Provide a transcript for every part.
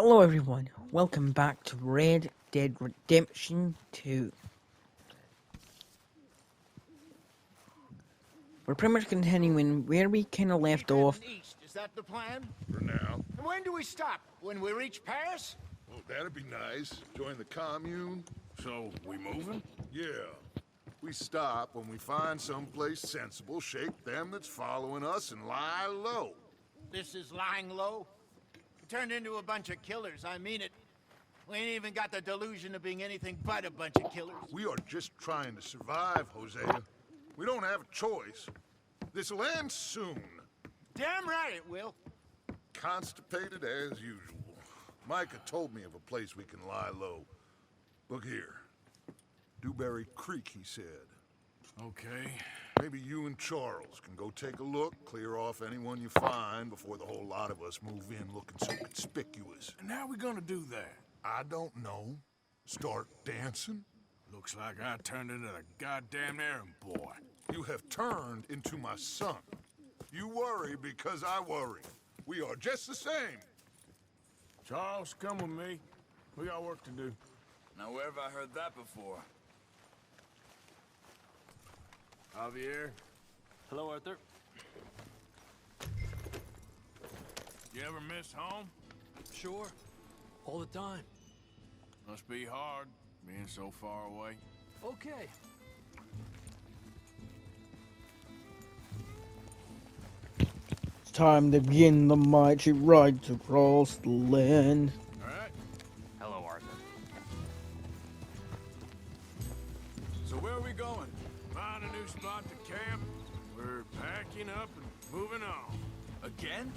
Hello everyone, welcome back to Red Dead Redemption 2. We're pretty much continuing where we kind of left off. East, is that the plan? For now. And when do we stop? When we reach Paris? Well, that'd be nice. Join the commune. So, we moving? Yeah. We stop when we find someplace sensible, shake them that's following us, and lie low. This is lying low? We turned into a bunch of killers, I mean it. We ain't even got the delusion of being anything but a bunch of killers. We are just trying to survive, Hosea. We don't have a choice. This'll end soon. Damn right it will. Constipated as usual. Micah told me of a place we can lie low. Look here. Dewberry Creek, he said. Okay. Maybe you and Charles can go take a look, clear off anyone you find before the whole lot of us move in looking so conspicuous. And how we gonna do that? I don't know. Start dancing? Looks like I turned into the goddamn errand boy. You have turned into my son. You worry because I worry. We are just the same. Charles, come with me. We got work to do. Now where have I heard that before? Javier? Hello, Arthur. You ever miss home? Sure. All the time. Must be hard, being so far away. Okay. It's time to begin the mighty ride across the land. Alright. Hello, Arthur. So where are we going? Find a new spot to camp. We're packing up and moving on. Again?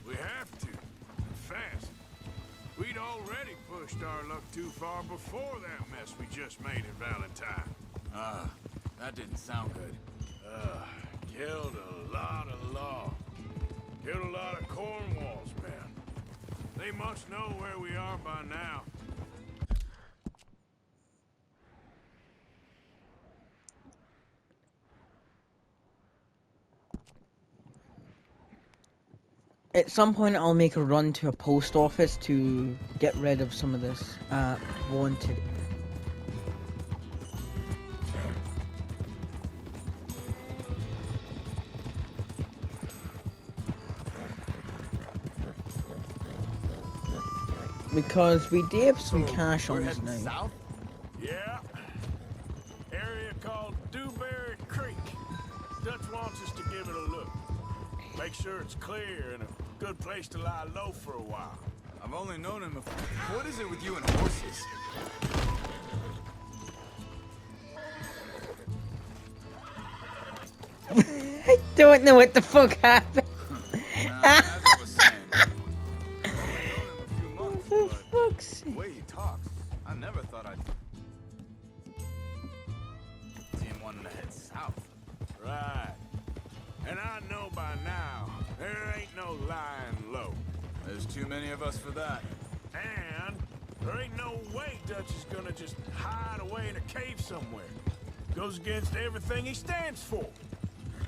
We have to. And fast. We'd already pushed our luck too far before that mess we just made in Valentine. That didn't sound good. Killed a lot of law. Killed a lot of Cornwall's men. They must know where we are by now. At some point I'll make a run to a post office to get rid of some of this wanted. Because we do have some cash on us now. South? Yeah. Area called Dewberry Creek. Dutch wants us to give it a look. Make sure it's clear and a good place to lie low for a while. I've only known him before. What is it with you and horses? I don't know what the fuck happened. As I was saying, I've only known him a few months, For but fuck's the sake. way he talks, I never thought I'd see him wanting to head south. Right. And I know by now, there ain't no lying low. There's too many of us for that. And there ain't no way Dutch is gonna just hide away in a cave somewhere. Goes against everything he stands for.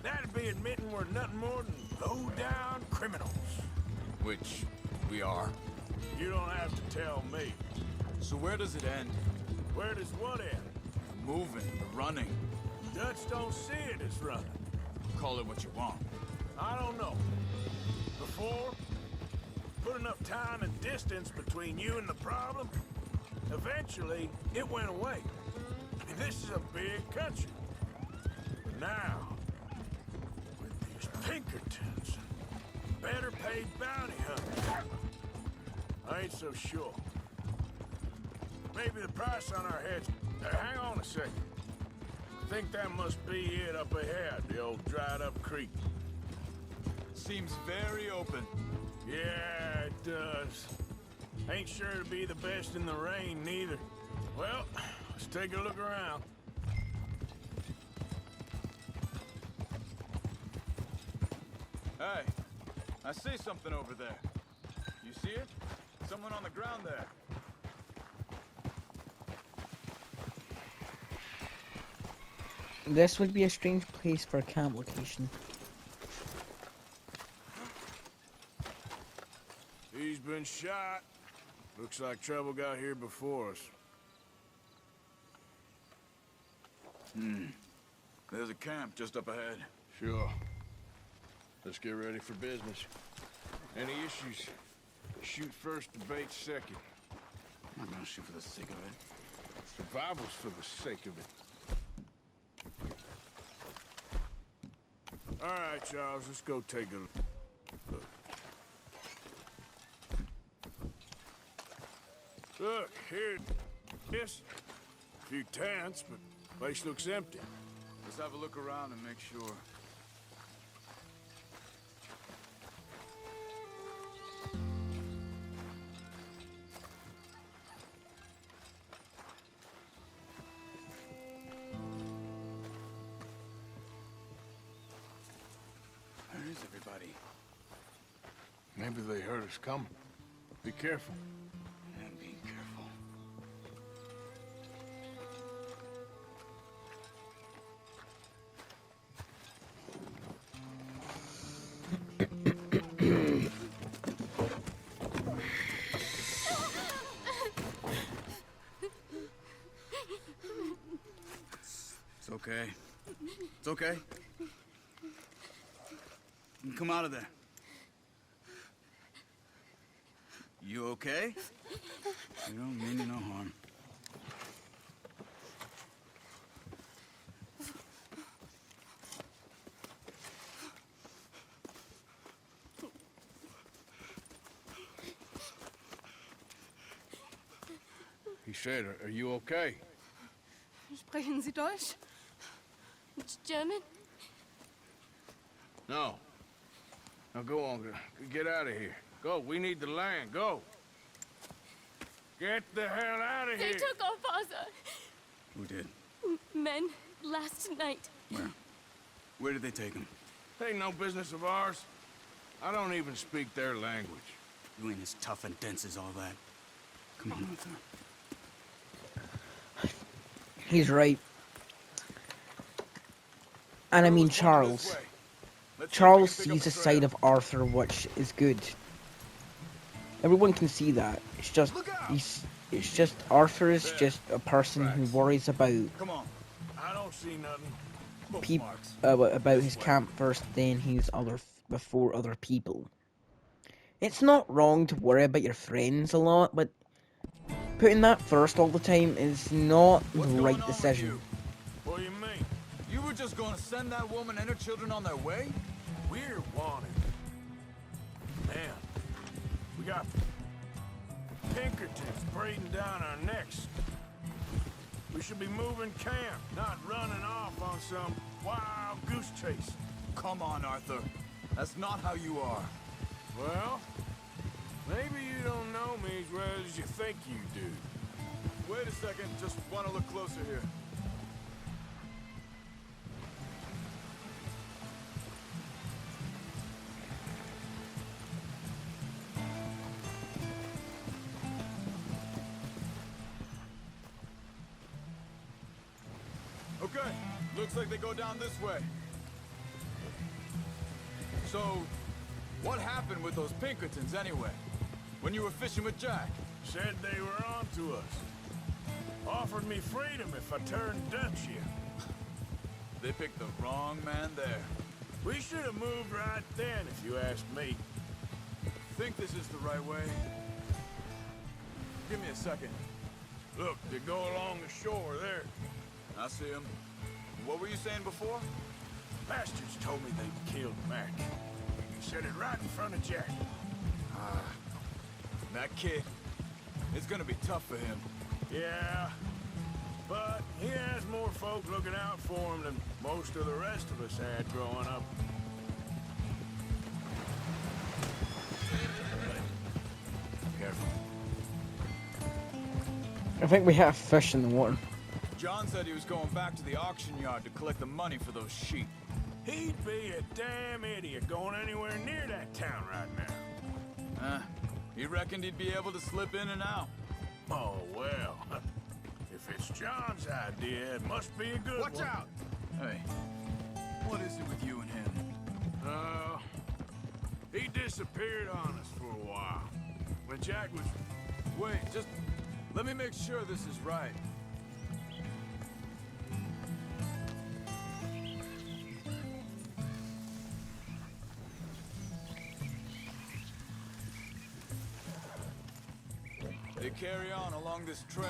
That'd be admitting we're nothing more than low-down criminals. Which we are. You don't have to tell me. So where does it end? Where does what end? The moving, the running. Dutch don't see it as running. Call it what you want. I don't know. Before, put enough time and distance between you and the problem, eventually it went away. I mean, this is a big country. But now, with these Pinkertons and better paid bounty hunters, I ain't so sure. Maybe the price on our heads. Hang on a second. I think that must be it up ahead, the old dried up creek. Seems very open. Yeah, it does. Ain't sure to be the best in the rain, neither. Well, let's take a look around. Hey, I see something over there. You see it? Someone on the ground there. This would be a strange place for a camp location. shot. Looks like trouble got here before us. There's a camp just up ahead. Sure. Let's get ready for business. Any issues? Shoot first, debate second. I'm not gonna shoot for the sake of it. Survival's for the sake of it. All right, Charles, let's go take a look. Look, here it is. A few tents, but place looks empty. Let's have a look around and make sure. Where is everybody? Maybe they heard us coming. Be careful. I'm being careful. It's okay. It's okay. You can come out of there. You okay? You don't mean you no harm. He said, are you okay? Sprechen Sie Deutsch? German? No. Now go on, get out of here. Go, we need the land, go. Get the hell out of They here. took our father. Who did? Men last night. Where? Where did they take him? Ain't no business of ours. I don't even speak their language. You ain't as tough and dense as all that. Come on, Arthur. He's right. And I mean Charles. Charles sees a side of Arthur which is good. Everyone can see that. It's just Arthur is just a person who worries about Come on. I don't see nothing. about his camp first, then his before other people. It's not wrong to worry about your friends a lot, but putting that first all the time is not the right decision. What do you mean? You were just gonna send that woman and her children on their way? We're wanted. Man, we got Pinkertons breathing down our necks. We should be moving camp, not running off on some wild goose chase. Come on, Arthur. That's not how you are. Well, maybe you don't know me as well as you think you do. Wait a second. Just want to look closer here. Okay, looks like they go down this way. So, what happened with those Pinkertons anyway? When you were fishing with Jack? Said they were on to us. Offered me freedom if I turned Dutch here. They picked the wrong man there. We should have moved right then, if you ask me. Think this is the right way? Give me a second. Look, they go along the shore there. I see him. What were you saying before? Bastards told me they'd killed Mac. He said it right in front of Jack. That kid. It's gonna be tough for him. Yeah, but he has more folk looking out for him than most of the rest of us had growing up. Careful. I think we have fish in the water. John said he was going back to the auction yard to collect the money for those sheep. He'd be a damn idiot going anywhere near that town right now. He reckoned he'd be able to slip in and out. Oh, well. If it's John's idea, it must be a good one. Watch out! Hey, what is it with you and him? He disappeared on us for a while. when Jack was... Wait, just let me make sure this is right. They carry on along this trail.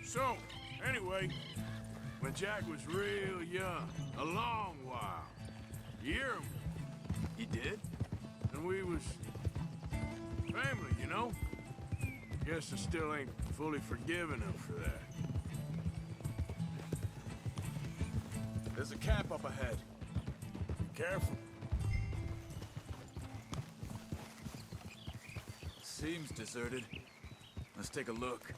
So, anyway, when Jack was real young, a long while, you hear him? He did? And we was family, you know? Guess I still ain't fully forgiven him for that. There's a camp up ahead. Be careful. Seems deserted. Let's take a look.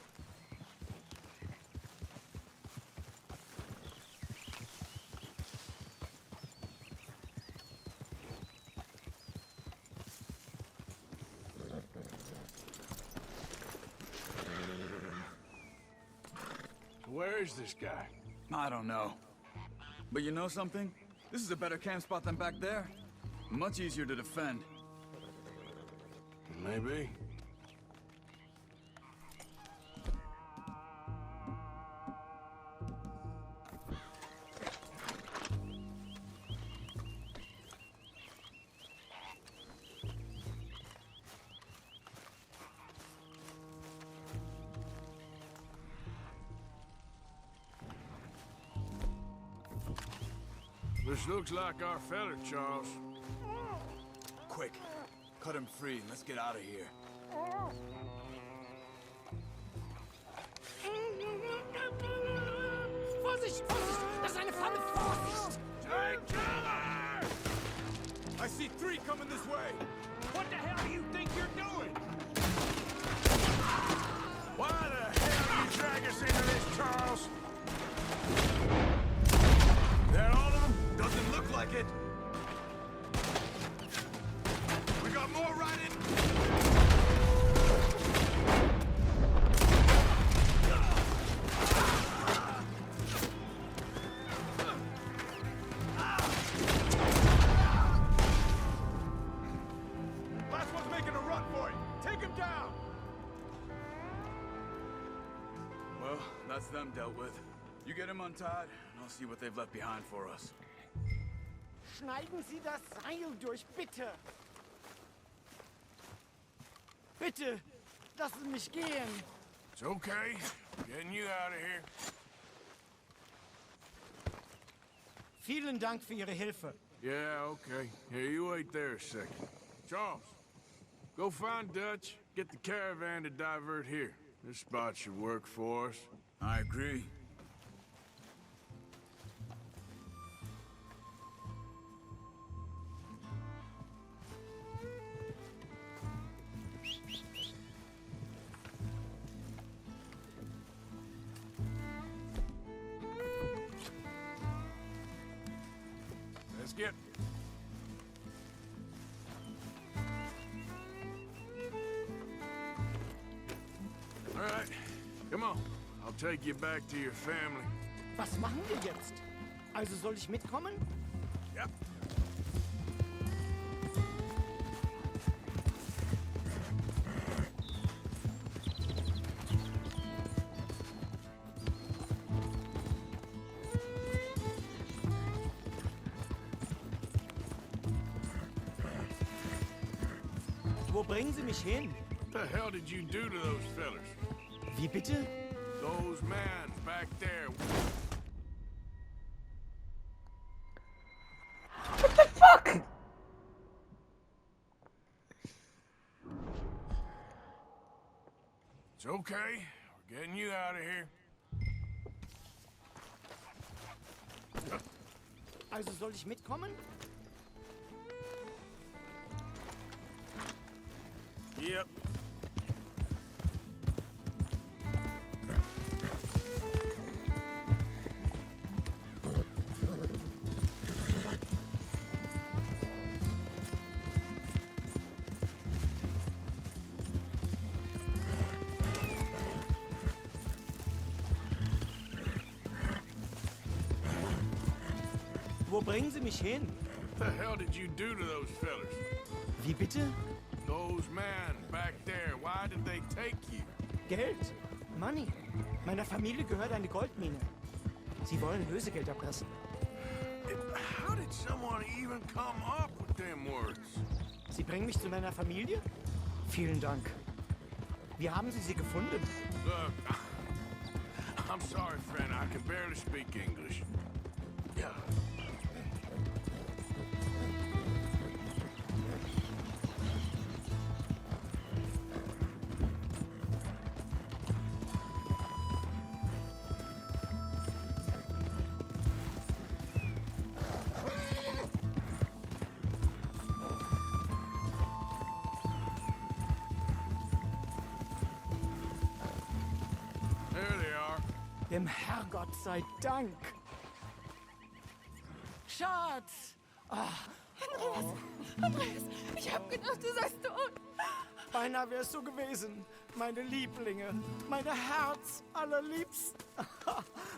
Where is this guy? I don't know. But you know something? This is a better camp spot than back there. Much easier to defend. Maybe. This looks like our fella, Charles. Quick, cut him free and let's get out of here. Vorsicht, Vorsicht! Das ist eine Falle! Vorsicht! Take cover! I see 3 coming this way. What the hell do you think you're doing? Why the hell you drag us into this, Charles? That all of them? Doesn't look like it. We got more riding. Last one's making a run for it. Take him down. Well, that's them dealt with. You get him untied, and I'll see what they've left behind for us. Schneiden Sie das Seil durch, bitte! Bitte, lassen Sie mich gehen! It's okay. Getting you out of here. Vielen Dank für Ihre Hilfe. Yeah, okay. Here, you wait there a second. Charles, go find Dutch, get the caravan to divert here. This spot should work for us. I agree. Let's get... All right, come on. I'll take you back to your family. Was machen wir jetzt? Also soll ich mitkommen? Yep. Wo bringen Sie mich hin? What the hell did you do to those fellas? Wie bitte? Those men back there. What the fuck? It's okay. We're getting you out of here. Also soll ich mitkommen? Yep. Wo bringen Sie mich hin? What the hell did you do to those fellas? Wie bitte? Those those men back there, why did they take you? Geld. Money. Meiner Familie gehört eine Goldmine. Sie wollen Lösegeld erpressen. How did someone even come up with them words? Sie bringen mich zu meiner Familie? Vielen Dank. Wie haben Sie sie gefunden? Look, I'm sorry, friend. I can barely speak English. Yeah. There they are. Dem Herrgott sei Dank. Schatz! Andreas, ich hab gedacht, du seist tot. Beinahe wärst du gewesen. Meine Lieblinge. Meine Herz allerliebsten.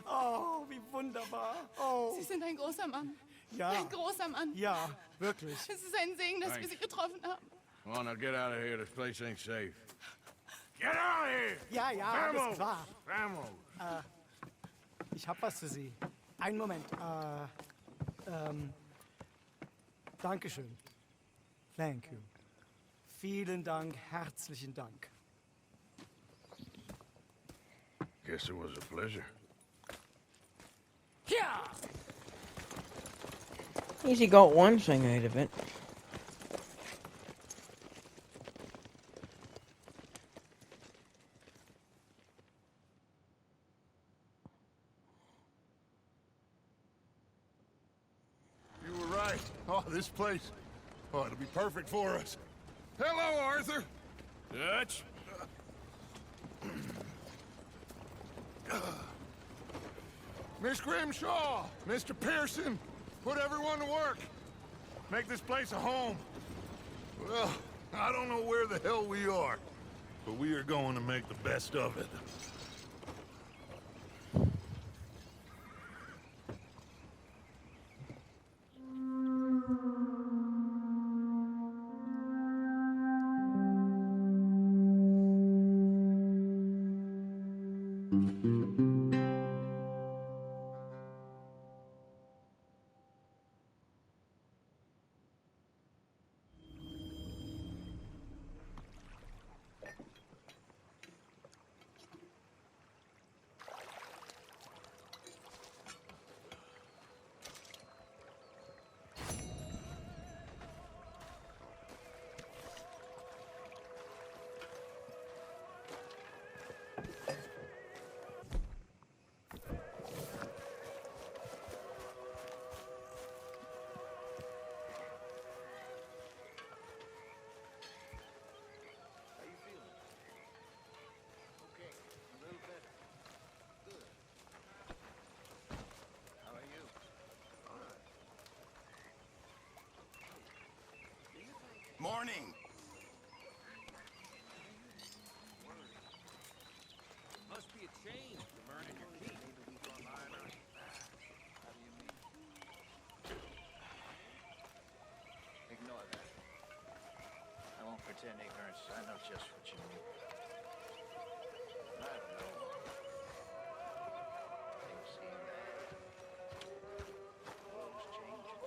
Oh, wie wunderbar. Oh, Sie sind ein großer Mann. ja. Ein großer Mann. Ja, wirklich. Es ist ein Segen, dass wir Sie getroffen haben. Come on, now get out of here. This place ain't safe. Get out of here! Ja, ja, alles klar. Vamos! Ich hab was für Sie. Einen Moment. Dankeschön. Thank you. Vielen Dank, herzlichen Dank. Guess it was a pleasure. Ja! At least he got one thing out of it. You were right. Oh, this place. Oh, it'll be perfect for us. Hello, Arthur. Dutch? Miss Grimshaw, Mr. Pearson, put everyone to work. Make this place a home. Well, I don't know where the hell we are, but we are going to make the best of it. Morning. Must be a change from earning your keep. Ignore that. I won't pretend ignorance. I know just what you mean. I don't know. Things seem always changing.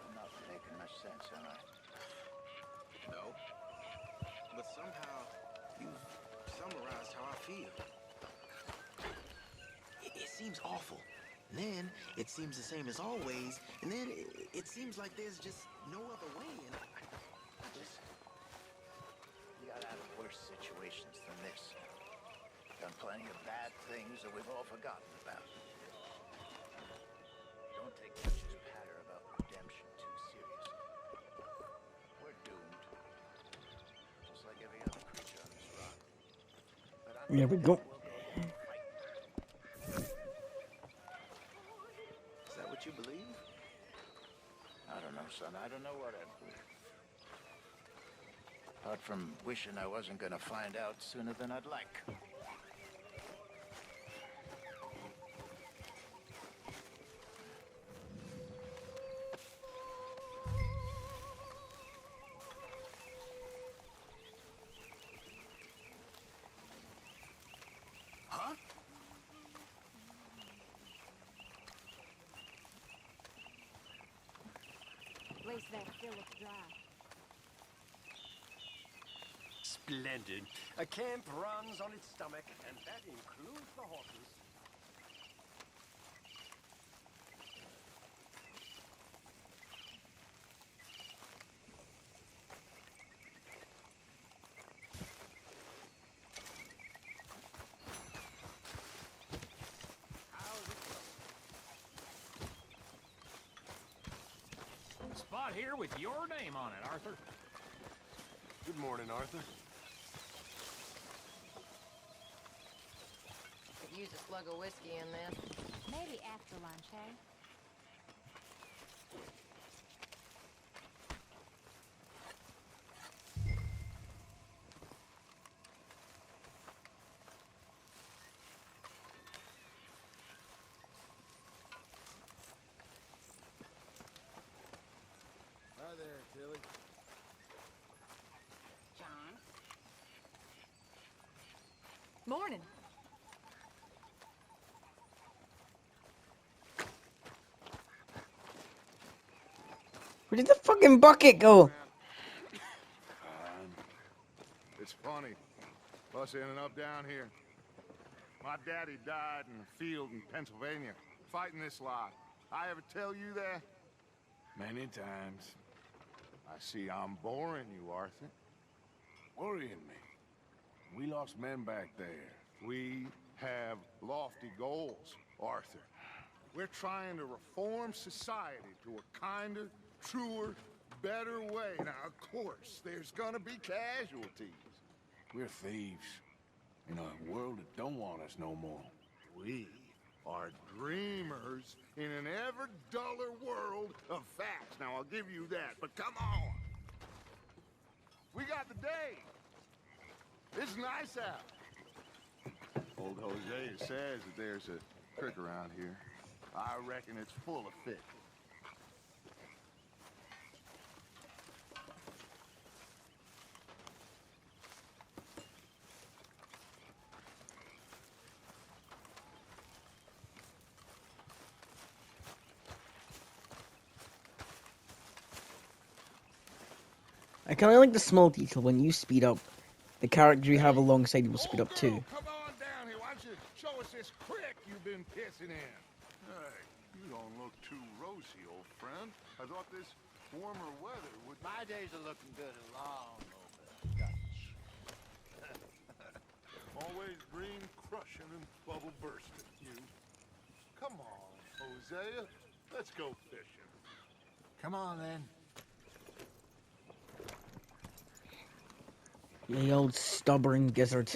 I'm not making much sense, am I? No. But somehow, you've summarized how I feel. It seems awful. And then, it seems the same as always. And then, it seems like there's just no other way. And I just... We got out of worse situations than this. Done plenty of bad things that we've all forgotten about. Don't take Dutch's patter about redemption too seriously. We're doomed. Just like every other creature on this rock. But I'm There we go. we'll fight. Is that what you believe? I don't know, son. I don't know what I believe. Apart from wishing I wasn't gonna find out sooner than I'd like. that still looks dry. Splendid. A camp runs on its stomach, and that includes the horses. Spot here with your name on it, Arthur. Good morning, Arthur. Could use a slug of whiskey in this. Maybe after lunch, hey? Hi there, Tilly. John? Morning. Where did the fucking bucket go? It's funny, us ending up down here. My daddy died in a field in Pennsylvania, fighting this lot. I ever tell you that? Many times. I see I'm boring you, Arthur. Worrying me. We lost men back there. We have lofty goals, Arthur. We're trying to reform society to a kinder, truer, better way. Now, of course, there's gonna be casualties. We're thieves. In a world that don't want us no more. We are dreamers in an ever duller world of facts. Now, I'll give you that, but come on. We got the day. It's nice out. Old Hosea says that there's a creek around here. I reckon it's full of fish. I kind of like the small detail when you speed up, the character you have alongside you will speed up too. Come on down here. Why don't you show us this creek you've been pissing in? Hey, you don't look too rosy, old friend. I thought this warmer weather would... My days are looking good along over Dutch. Always green crushing and bubble bursting, you. Come on, Hosea. Let's go fishing. Come on, then. You old stubborn gizzard.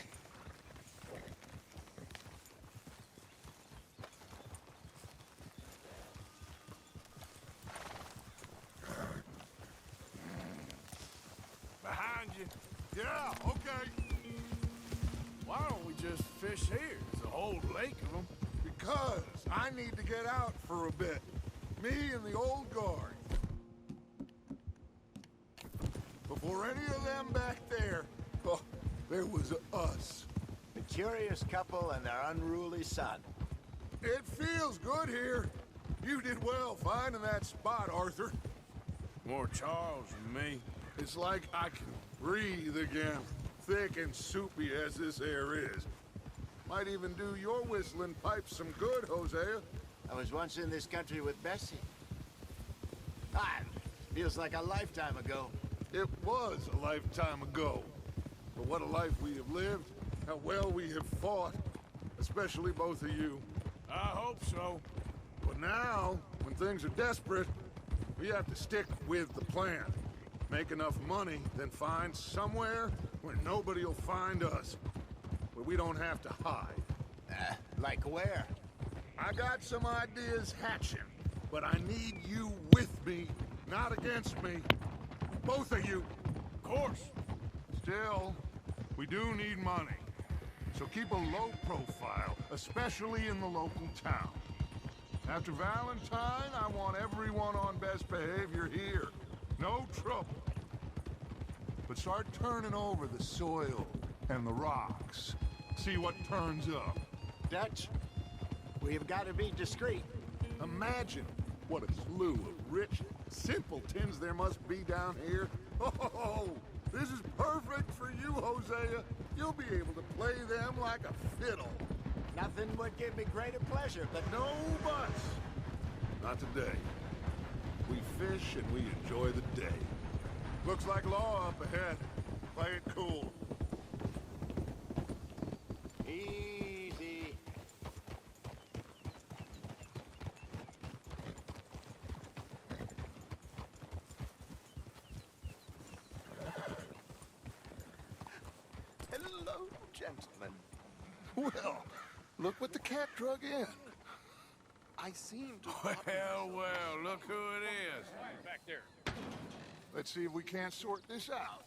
Behind you. Yeah, okay. Why don't we just fish here? There's a whole lake of them. Because I need to get out for a bit. Me and the old guard. Before any of them back there, oh, there was us. The curious couple and their unruly son. It feels good here. You did well finding that spot, Arthur. More Charles than me. It's like I can breathe again, thick and soupy as this air is. Might even do your whistling pipes some good, Hosea. I was once in this country with Bessie. Ah, feels like a lifetime ago. It was a lifetime ago. But what a life we have lived, how well we have fought, especially both of you. I hope so. But now, when things are desperate, we have to stick with the plan. Make enough money, then find somewhere where nobody will find us. Where we don't have to hide. Like where? I got some ideas hatching, but I need you with me, not against me. Both of you. Of course. Still, we do need money. So keep a low profile, especially in the local town. After Valentine, I want everyone on best behavior here. No trouble. But start turning over the soil and the rocks. See what turns up. Dutch, we've got to be discreet. Imagine What a slew of rich simpletons there must be down here. Oh, this is perfect for you, Hosea. You'll be able to play them like a fiddle. Nothing would give me greater pleasure, but No buts. Not today. We fish and we enjoy the day. Looks like law up ahead. Play it cool. easy. Hello, gentlemen. Well, look what the cat drug in. I seem to... Well, look who it is. Back there. Let's see if we can't sort this out.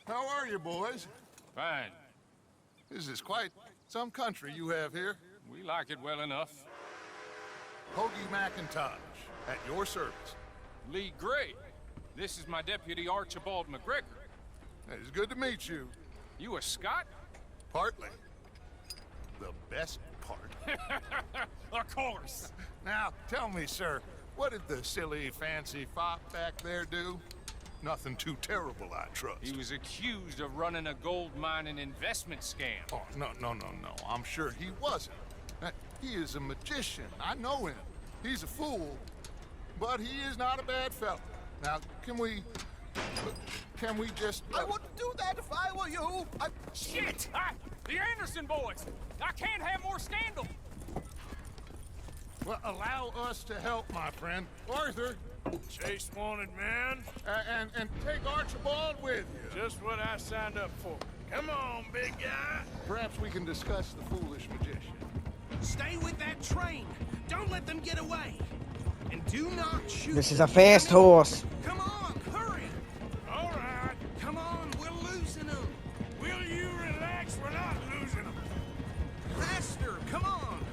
How are you, boys? Fine. This is quite some country you have here. We like it well enough. Hoagie McIntosh, at your service. Lee Gray. This is my deputy Archibald McGregor. It's good to meet you. You a Scot? Partly. The best part. Of course. Now, tell me, sir, what did the silly, fancy fop back there do? Nothing too terrible, I trust. He was accused of running a gold mining investment scam. Oh, no. I'm sure he wasn't. He is a magician. I know him. He's a fool, but he is not a bad fellow. Now, can we just... I wouldn't do that if I were you. Shit! The Anderson boys! I can't have more scandal! Well, allow us to help, my friend. Arthur, Chase wanted man. and take Archibald with you. Just what I signed up for. Come on, big guy. Perhaps we can discuss the foolish magician. Stay with that train. Don't let them get away. And do not shoot. This is a fast horse. Come on, hurry. All right. Come on, we're losing them. Will you relax? We're not losing them. Faster, come on.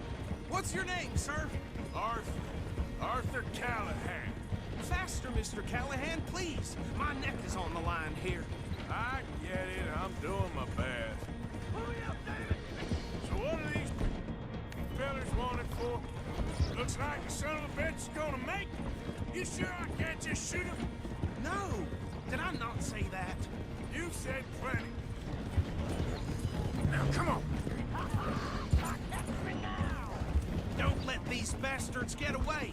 What's your name, sir? Arthur Callahan. Faster, Mr. Callahan, please. My neck is on the line here. I get it. I'm doing my best. Hurry up, David. So what are these fellas wanted for? Looks like the son of a bitch is gonna make it. You sure I can't just shoot him? No, did I not say that? You've said plenty. Now, come on. Don't let these bastards get away.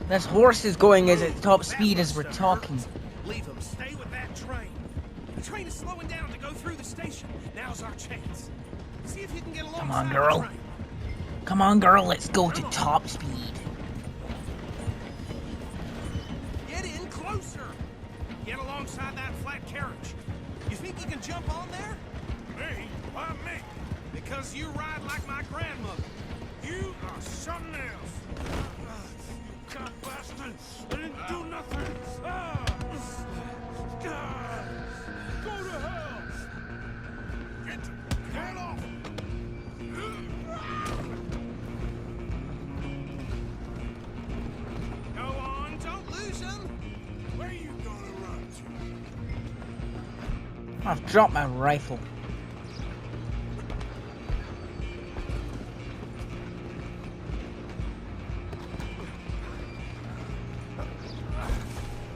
This horse is going as at top speed as we're talking. Leave them. Stay with that train. The train is slowing down to go through the station. Now's our chance. See if you can get along. Come on, girl. Come on, girl. Let's go to top speed. Get in closer. Get alongside that flat carriage. You think you can jump on there? Me? Why me? Because you ride like my grandmother. You are something else. God bastard! I didn't do nothing. God! Go to hell! Get off! Go on, don't lose them. Where are you gonna run to? I've dropped my rifle.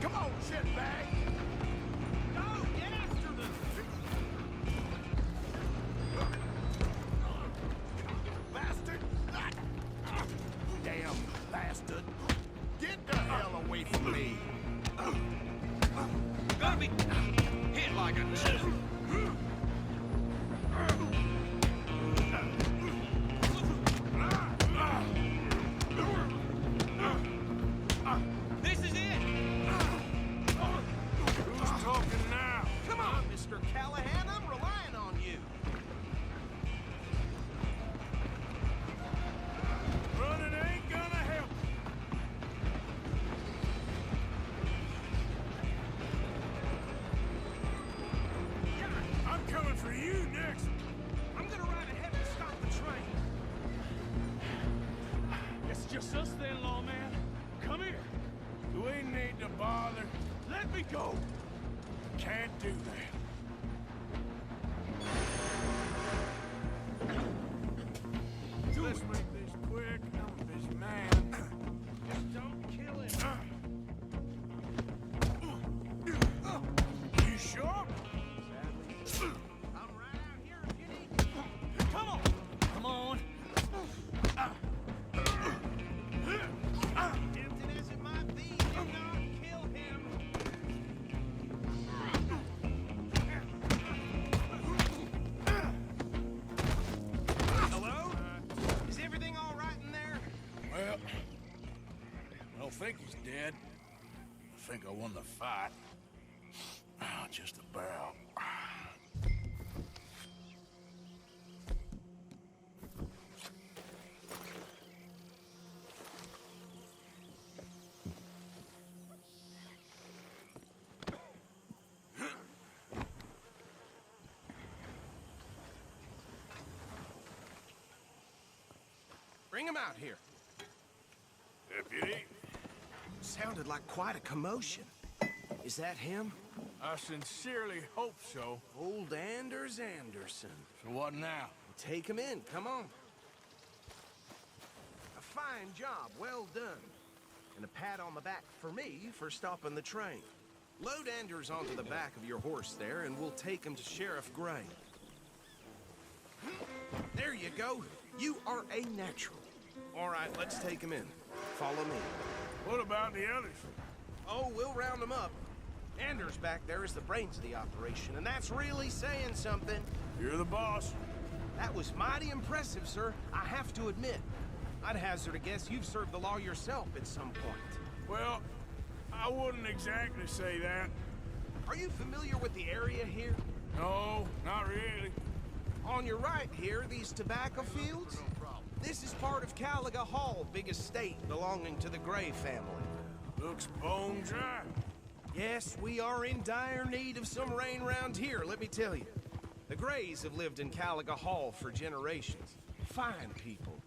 Come on, shitbag. Go, get after them. Bastard. Damn bastard. Get the hell away from me. Gotta be hit like a two. This is it. Who's talking now? Come on, Mr. Callahan, I'm relying on you. Running ain't gonna help. I'm coming for you next. I'm gonna ride ahead and stop the train. It's just us then, lawman. Come here. Do we need to bother? Let me go. Can't do that. think I won the fight. Oh, just about. Bring him out here. Deputy? Sounded like quite a commotion. Is that him? I sincerely hope so. Old Anders Anderson. So what now? Take him in, come on. A fine job, well done. And a pat on the back for me for stopping the train. Load Anders onto the back of your horse there, and we'll take him to Sheriff Gray. There you go. You are a natural. All right, let's take him in. Follow me. What about the others? Oh, we'll round them up. Anders back there is the brains of the operation, and that's really saying something. You're the boss. That was mighty impressive, sir. I have to admit. I'd hazard a guess you've served the law yourself at some point. Well, I wouldn't exactly say that. Are you familiar with the area here? No, not really. On your right here, these tobacco fields? This is part of Caliga Hall, big estate belonging to the Gray family. Looks bone dry. Yes, we are in dire need of some rain round here, let me tell you. The Grays have lived in Caliga Hall for generations. Fine people.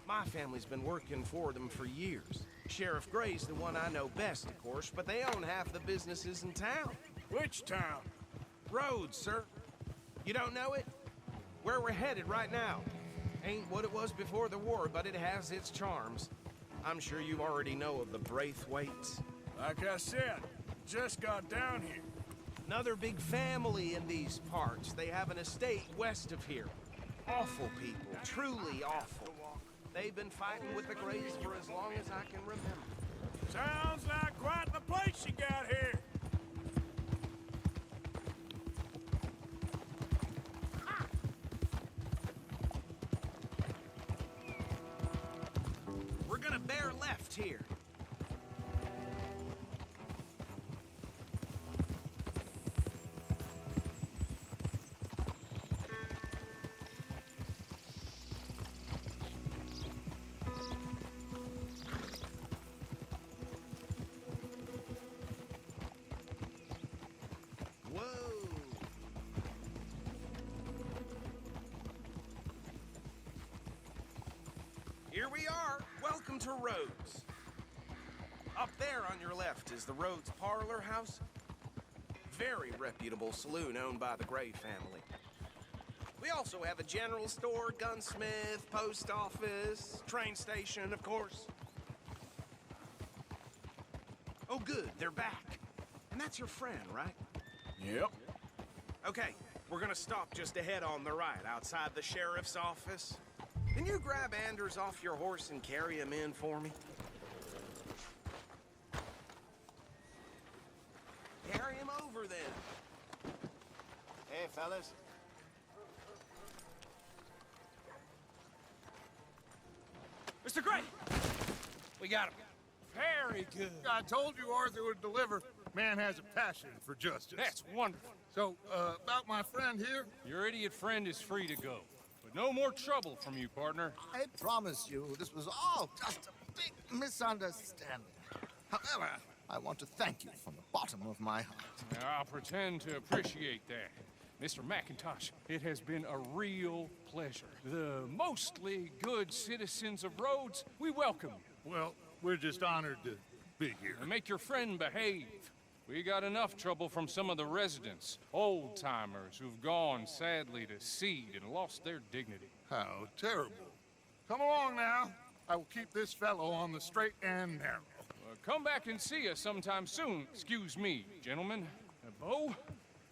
My family's been working for them for years. Sheriff Gray's the one I know best, of course, but they own half the businesses in town. Which town? Rhodes, sir. You don't know it? Where we're headed right now. Ain't what it was before the war, but it has its charms. I'm sure you already know of the Braithwaites. Like I said, just got down here. Another big family in these parts. They have an estate west of here. Awful people, truly awful. They've been fighting with the Grays for as long as I can remember. Sounds like quite the place you got here. We're gonna bear left here. Here we are. Welcome to Rhodes. Up there on your left is the Rhodes Parlor House. Very reputable saloon owned by the Gray family. We also have a general store, gunsmith, post office, train station, of course. Oh, good. They're back. And that's your friend, right? Yep. Okay, we're gonna stop just ahead on the right, outside the sheriff's office. Can you grab Anders off your horse and carry him in for me? Carry him over, then. Hey, fellas. Mr. Gray! We got him. Very good. I told you Arthur would deliver. Man has a passion for justice. That's wonderful. So, about my friend here? Your idiot friend is free to go. But no more trouble from you, partner. I promise you, this was all just a big misunderstanding. However, I want to thank you from the bottom of my heart. I'll pretend to appreciate that. Mr. McIntosh, it has been a real pleasure. The mostly good citizens of Rhodes, we welcome you. Well, we're just honored to be here. And make your friend behave. We got enough trouble from some of the residents, old-timers who've gone, sadly, to seed and lost their dignity. How terrible. Come along now. I will keep this fellow on the straight and narrow. Come back and see us sometime soon. Excuse me, gentlemen. Bo,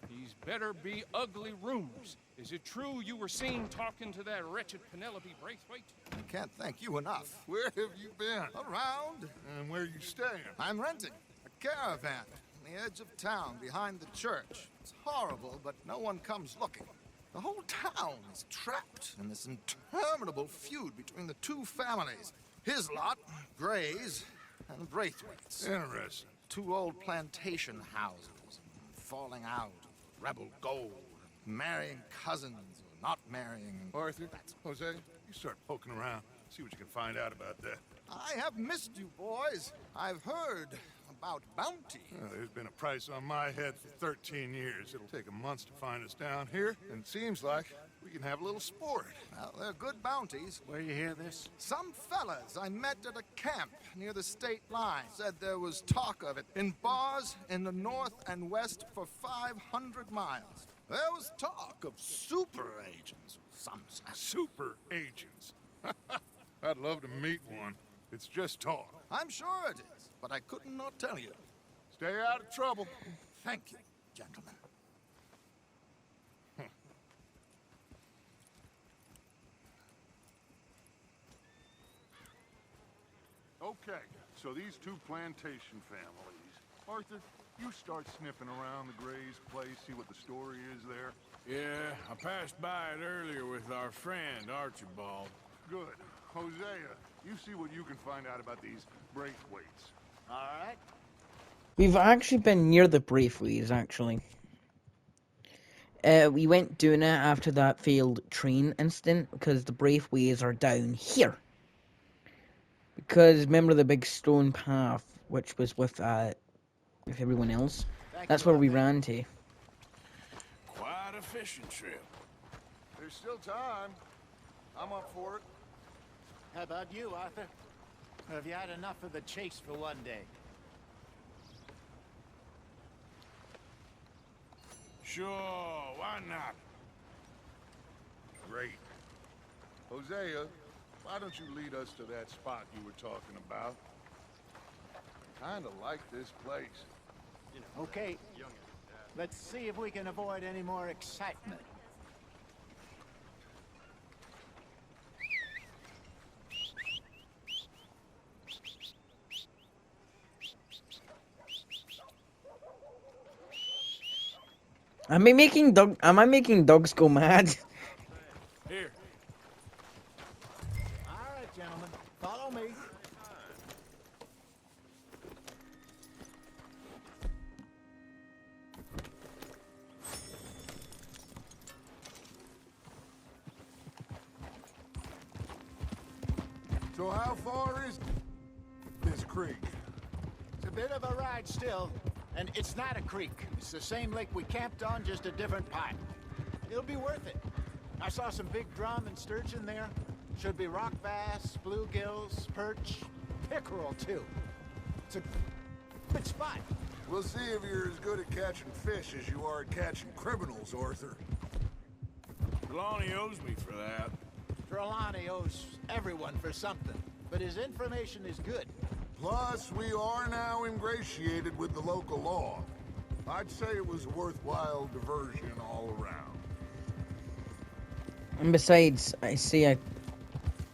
these better be ugly rumors. Is it true you were seen talking to that wretched Penelope Braithwaite? I can't thank you enough. Where have you been? Around. And where you staying? I'm renting a caravan on the edge of town behind the church. It's horrible, but no one comes looking. The whole town is trapped in this interminable feud between the two families. His lot, Gray's, and Braithwaite's. Interesting. two old plantation houses, falling out, rebel gold, marrying cousins, or not marrying. Arthur, Jose, you start poking around. See what you can find out about that. I have missed you, boys. I've heard about bounty. There's been a price on my head for 13 years. It'll take 'em months to find us down here, and it seems like we can have a little sport. Well, they're good bounties. Where you hear this? Some fellas I met at a camp near the state line said there was talk of it in bars in the north and west for 500 miles. There was talk of super agents, some say. Super agents. I'd love to meet one. It's just talk. I'm sure it is, but I could not tell you. Stay out of trouble. Thank you, gentlemen. Okay, so these two plantation families. Arthur, you start sniffing around the Gray's place, see what the story is there. Yeah, I passed by it earlier with our friend, Archibald. Good. Hosea, you see what you can find out about these Braithwaites. All right. We've actually been near the Braithwaites, actually. We went doing it after that failed train incident, because the Braithwaites are down here. Because remember the big stone path, which was with everyone else? That's where we ran to. Quite a fishing trip. There's still time. I'm up for it. How about you, Arthur? Or have you had enough of the chase for one day? Sure, why not? Great. Hosea, why don't you lead us to that spot you were talking about? I kinda like this place. Okay. Let's see if we can avoid any more excitement. Am I making dogs go mad? Here. All right, gentlemen. Follow me. So how far is this creek? It's a bit of a ride still, and it's not a creek. It's the same lake we camped on, just a different part. It'll be worth it. I saw some big drum and sturgeon there. Should be rock bass, bluegills, perch, pickerel too. It's a good spot. We'll see if you're as good at catching fish as you are at catching criminals, Arthur. Trelawney owes me for that. Trelawney owes everyone for something, but his information is good. Plus, we are now ingratiated with the local law. I'd say it was a worthwhile diversion all around. And besides, I see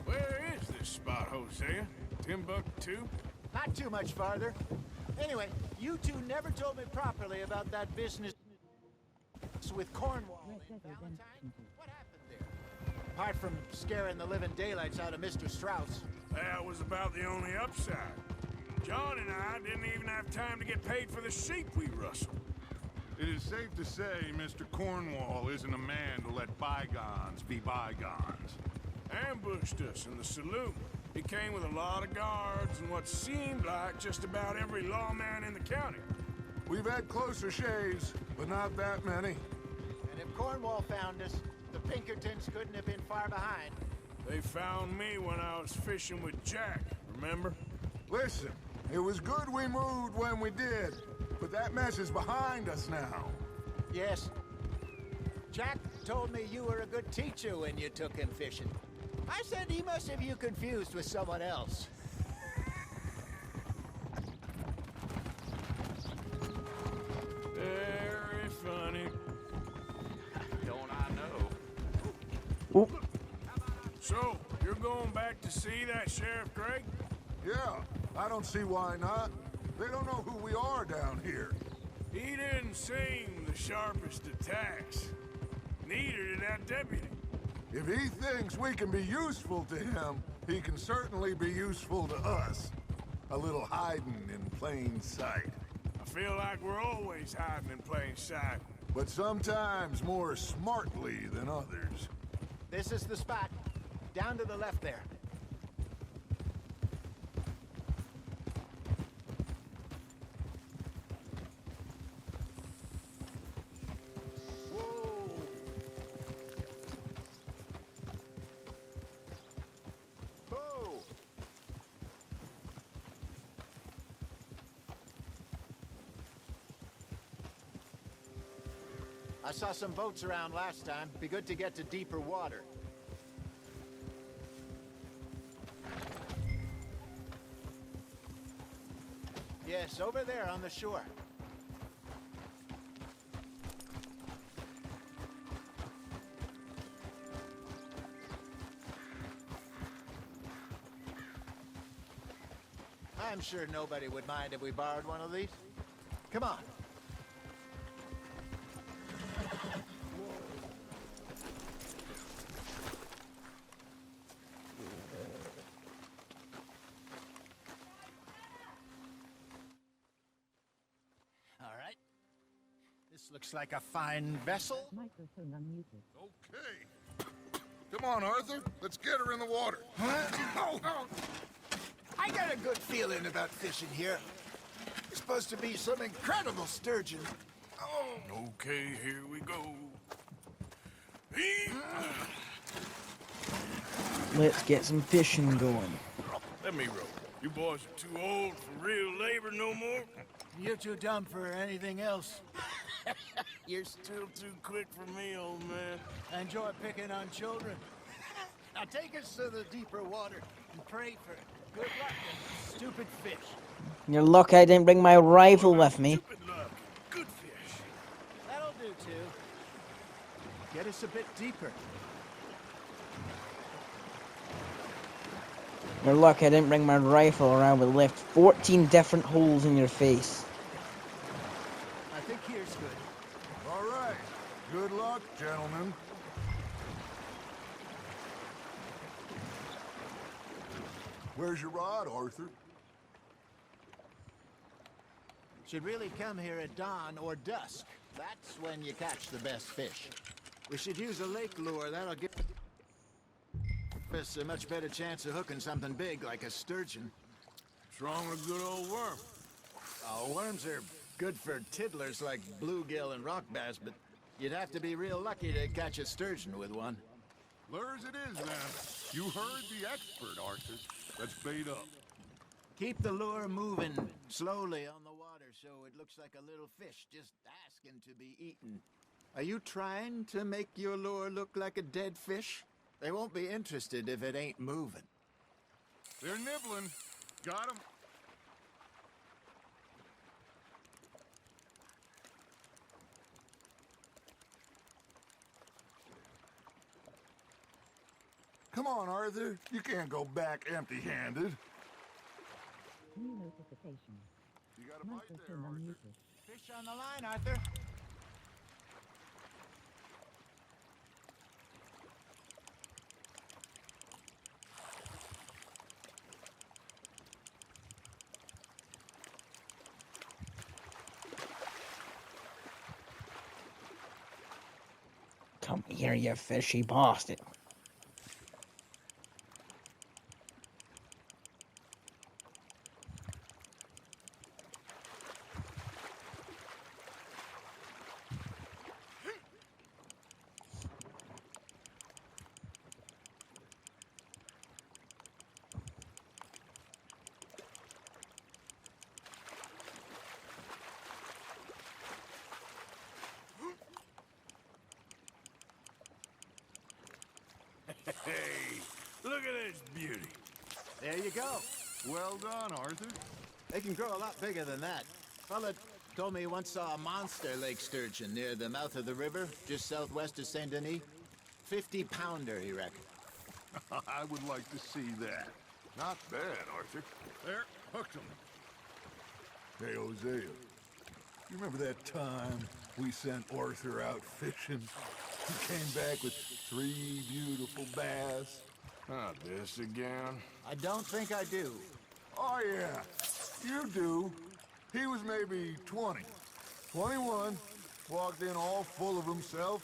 Where is this spot, Hosea? Timbuktu? Not too much farther. Anyway, you two never told me properly about that business with Cornwall and Valentine. What happened there? Apart from scaring the living daylights out of Mr. Strauss. That was about the only upside. John and I didn't even have time to get paid for the sheep we rustled. It is safe to say Mr. Cornwall isn't a man to let bygones be bygones. Ambushed us in the saloon. He came with a lot of guards and what seemed like just about every lawman in the county. We've had closer shaves, but not that many. And if Cornwall found us, the Pinkertons couldn't have been far behind. They found me when I was fishing with Jack, remember? Listen, it was good we moved when we did, but that mess is behind us now. Yes. Jack told me you were a good teacher when you took him fishing. I said he must have you confused with someone else. Very funny. Don't I know? Oh. So, you're going back to see that Sheriff Craig? Yeah, I don't see why not. They don't know who we are down here. He didn't seem the sharpest attacks. Neither did that deputy. If he thinks we can be useful to him, he can certainly be useful to us. A little hiding in plain sight. feel like we're always hiding in plain sight. But sometimes more smartly than others. This is the spot. Down to the left there. I saw some boats around last time. Be good to get to deeper water. Yes, over there on the shore. I'm sure nobody would mind if we borrowed one of these. Come on. All right. This looks like a fine vessel. Microphone unmuted. Okay. Come on, Arthur. Let's get her in the water. I got a good feeling about fishing here. It's supposed to be some incredible sturgeon. Okay, here we go. Let's get some fishing going. Let me row. You boys are too old for real labor no more. You're too dumb for anything else. You're still too quick for me, old man. Enjoy picking on children. Now take us to the deeper water and pray for good luck and stupid fish. You're lucky I didn't bring my rifle with me. Stupid luck. Good fish. That'll do too. Get us a bit deeper. You're lucky I didn't bring my rifle around. Would left 14 different holes in your face. I think here's good. All right. Good luck, gentlemen. Where's your rod, Arthur? Should really come here at dawn or dusk. That's when you catch the best fish. We should use a lake lure. That'll give us a much better chance of hooking something big like a sturgeon. What's wrong with good old worm? Worms are good for tiddlers like bluegill and rock bass, but you'd have to be real lucky to catch a sturgeon with one. Lures it is, then. You heard the expert, Arthur. Let's bait up. Keep the lure moving slowly on the water so it looks like a little fish just asking to be eaten. Are you trying to make your lure look like a dead fish? They won't be interested if it ain't moving. They're nibbling. Got 'em. Come on, Arthur. You can't go back empty-handed. New notification. You got a bite there, Microphone Arthur. unmuted. Fish on the line, Arthur. Come here, you fishy bastard. Hey, look at this beauty. There you go. Well done, Arthur. They can grow a lot bigger than that. Fella told me he once saw a monster lake sturgeon near the mouth of the river, just southwest of Saint Denis. 50-pounder, he reckoned. I would like to see that. Not bad, Arthur. There, hooked him. Hey, Hosea. You remember that time we sent Arthur out fishing? He came back with 3 beautiful bass. Not this again. I don't think I do. Oh, yeah. You do. He was maybe 20. 21. Walked in all full of himself.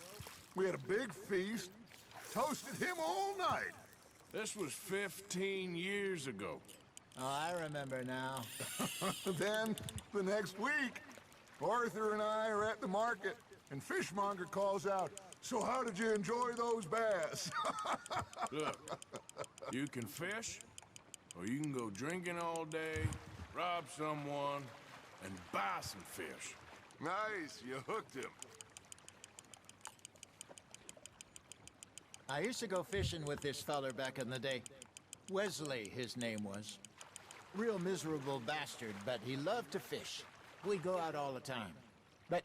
We had a big feast. Toasted him all night. This was 15 years ago. Oh, I remember now. Then, the next week, Arthur and I are at the market, and Fishmonger calls out, "So how did you enjoy those bass?" Look, you can fish, or you can go drinking all day, rob someone, and buy some fish. Nice, you hooked him. I used to go fishing with this feller back in the day. Wesley, his name was. Real miserable bastard, but he loved to fish. We'd go out all the time. But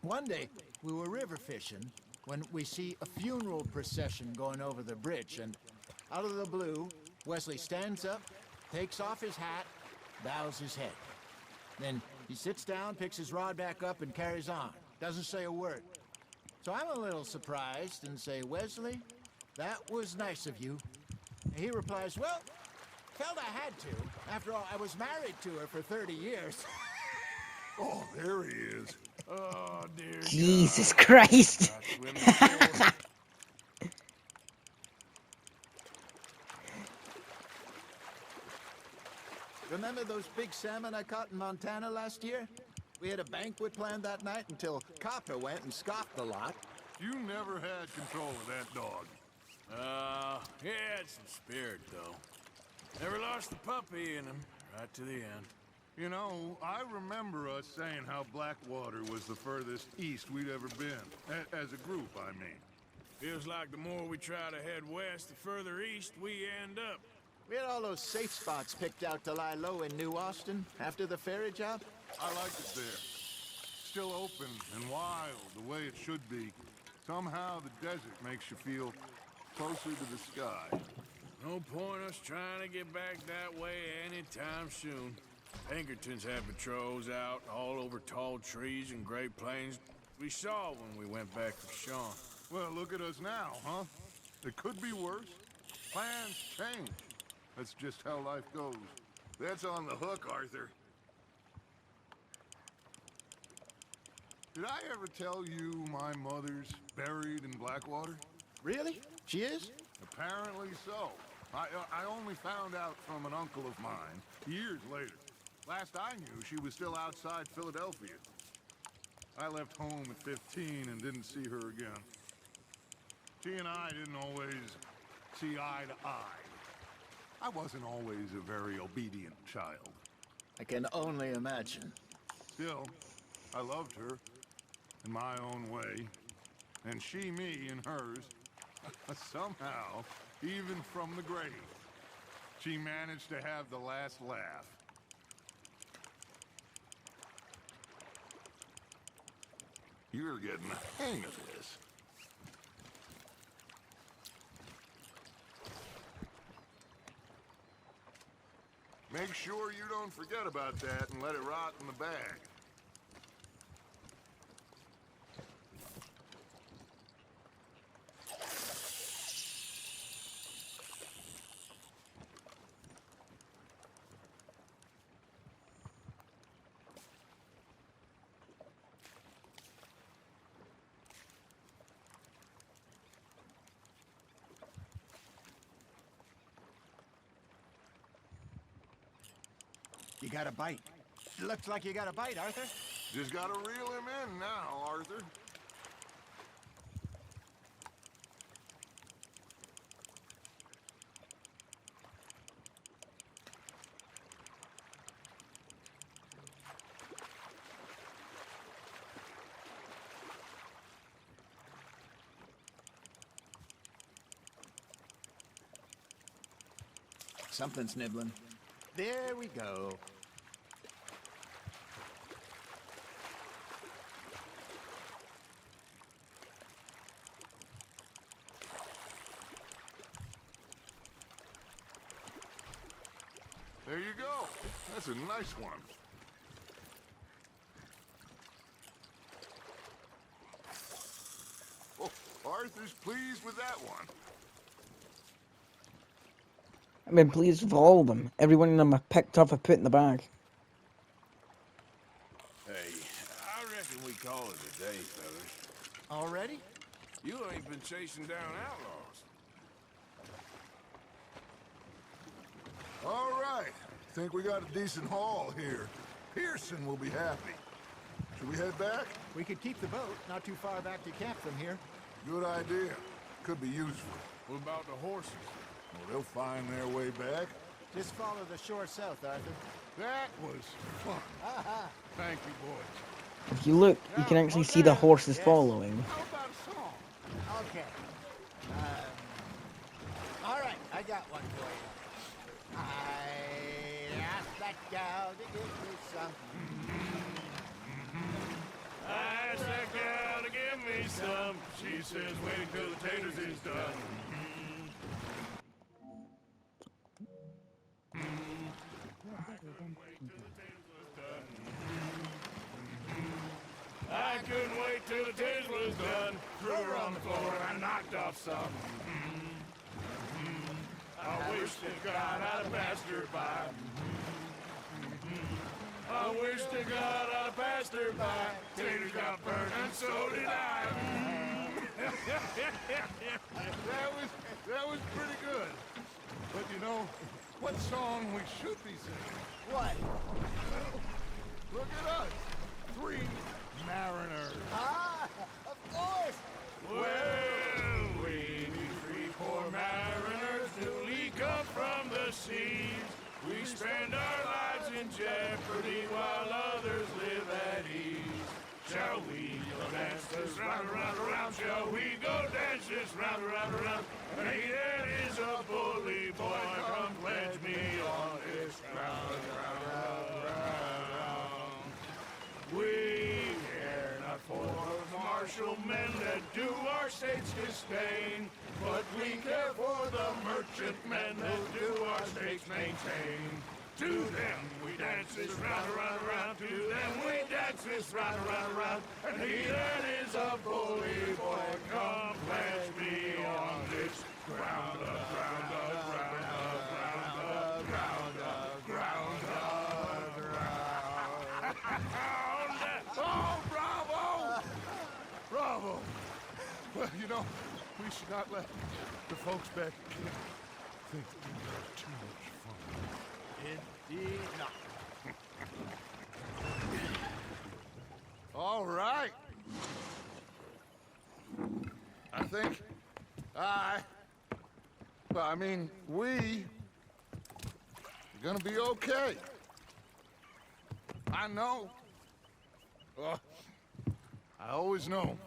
one day, we were river fishing when we see a funeral procession going over the bridge, and out of the blue, Wesley stands up, takes off his hat, bows his head. Then he sits down, picks his rod back up, and carries on. Doesn't say a word. So I'm a little surprised and say, "Wesley, that was nice of you." And he replies, "Well, felt I had to. After all, I was married to her for 30 years. Oh, there he is. Oh, dear Jesus God. Christ. Not swimming before. Remember those big salmon I caught in Montana last year? We had a banquet planned that night until Copper went and scoffed the lot. You never had control of that dog. He had some spirit, though. Never lost the puppy in him, right to the end. You know, I remember us saying how Blackwater was the furthest east we'd ever been. As a group, I mean. Feels like the more we try to head west, the further east we end up. We had all those safe spots picked out to lie low in New Austin after the ferry job. I like it there. Still open and wild, the way it should be. Somehow the desert makes you feel closer to the sky. No point us trying to get back that way anytime soon. Pinkertons had patrols out all over tall trees and Great Plains. We saw when we went back to Sean. Well, look at us now, huh? It could be worse. Plans change. That's just how life goes. That's on the hook, Arthur. Did I ever tell you my mother's buried in Blackwater? Really? She is? Apparently so. I only found out from an uncle of mine years later. Last I knew, she was still outside Philadelphia. I left home at 15 and didn't see her again. She and I didn't always see eye to eye. I wasn't always a very obedient child. I can only imagine. Still, I loved her in my own way, and she me in hers. Somehow, even from the grave, she managed to have the last laugh. You're getting the hang of this. Make sure you don't forget about that and let it rot in the bag. You got a bite. Looks like you got a bite, Arthur. Just gotta reel him in now, Arthur. Something's nibbling. There we go. There you go. That's a nice one. Oh, Arthur's pleased with that one. I've been pleased with all of them. Every one of them I picked up, I put in the bag. day, fellas. Already? You ain't been chasing down outlaws. All right. Think we got a decent haul here. Pearson will be happy. Should we head back? We could keep the boat not too far back to camp from here. Good idea. Could be useful. What about the horses? Well, they'll find their way back. Just follow the shore south, Arthur. That was fun. Thank you, boys. If you look, you can actually see the horses following. How about a song? Okay. All right, I got one for you. I asked that gal to give me some. I asked that gal to give me some. She says waiting till the taters is done. I couldn't wait till the taters was done. Threw her on the floor and I knocked off some. I wish to God I'd have passed her by. I wish to God I'd have passed her by. Taters got burned and so did I. That was pretty good. But you know, what song we should be singing? What? Look at us. 3 mariners. Ah, of course. Well, we need 3 poor mariners newly come from the seas. We spend our lives in jeopardy while others live at ease. Shall we go dance this round, around, around? Shall we go dance this round, around, around? And he that is a bully boy, come pledge me on this ground, round, round, round. We care not for the martial men that do our state's disdain, but we care for the merchant men that do our state's maintain. To them we dance this round, around, around. To them we dance this round, around, around. And he that is a bully boy, come pledge me on this ground up, ground up, ground up, ground up, ground up, ground up, ground up. Oh, bravo! Bravo! Well, you know, we should not let the folks back here think that we have too much fun. Indeed not. All right. I think we are gonna be okay. I know. I always know.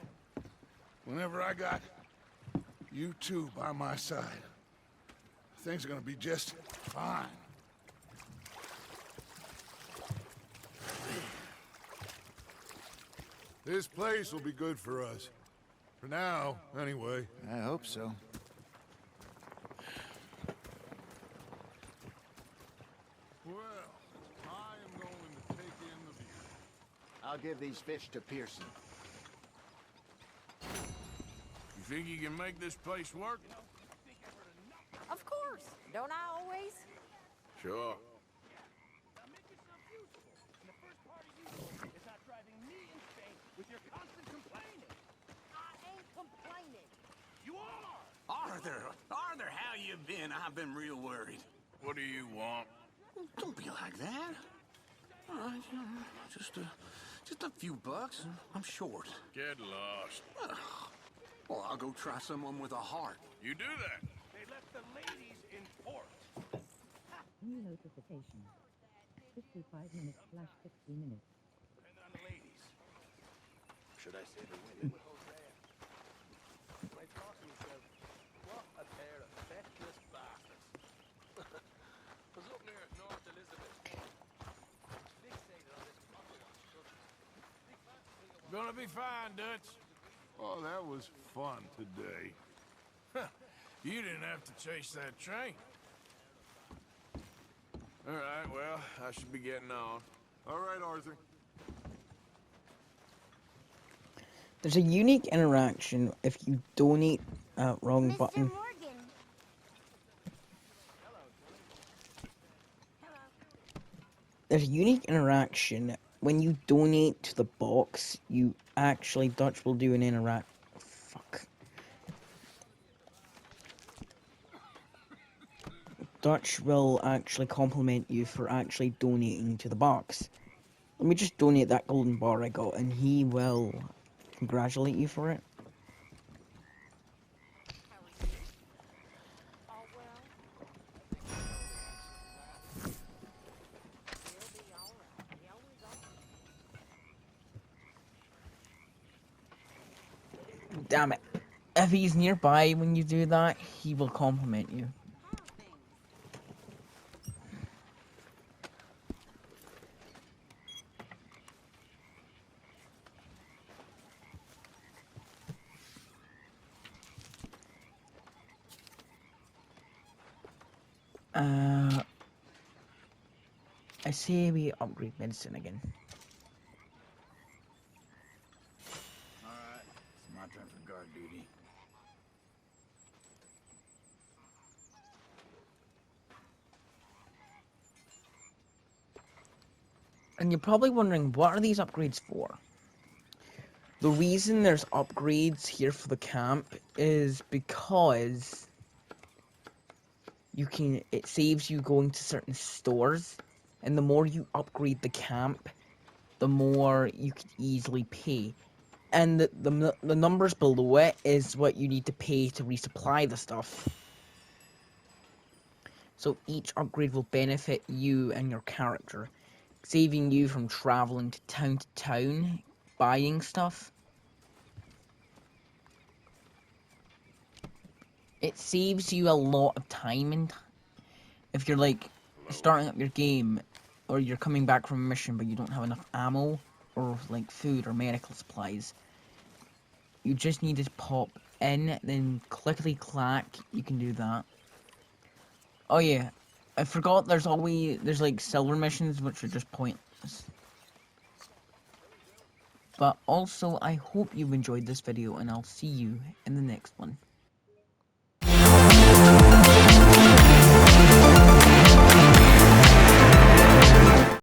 Whenever I got you two by my side, things are gonna be just fine. This place will be good for us. For now, anyway. I hope so. Well, I am going to take in the view. I'll give these fish to Pearson. You think you can make this place work? Of course. Don't I always? Sure. I ain't complaining. You are! Arthur, how you been? I've been real worried. What do you want? Don't be like that. All right, just a few bucks. I'm short. Get lost. Well, I'll go try someone with a heart. You do that. They left the ladies in port. New notification. 55 minutes / 60 minutes. And on the ladies. Should I say the women? My thought to myself, what a pair of feckless bastards. Was up near North Elizabeth. Fixated on this muscle on Gonna be fine, Dutch. Oh, that was fun today. You didn't have to chase that train. All right, well, I should be getting on. All right, Arthur. There's a unique interaction if you donate wrong button. Morgan. There's a unique interaction when you donate to the box, you actually, Dutch will do an fuck. Dutch will actually compliment you for actually donating to the box. Let me just donate that golden bar I got, and he will congratulate you for it. Damn it. If he's nearby when you do that, he will compliment you. I say we upgrade medicine again. Alright, it's my turn for guard duty. And you're probably wondering, what are these upgrades for? The reason there's upgrades here for the camp is because it saves you going to certain stores, and the more you upgrade the camp, the more you can easily pay. And the numbers below it is what you need to pay to resupply the stuff. So each upgrade will benefit you and your character, saving you from traveling to town buying stuff. It saves you a lot of time and if you're like starting up your game or you're coming back from a mission but you don't have enough ammo or like food or medical supplies. You just need to pop in, then clickety clack, you can do that. Oh yeah, I forgot there's like silver missions which are just pointless. But also I hope you've enjoyed this video and I'll see you in the next one.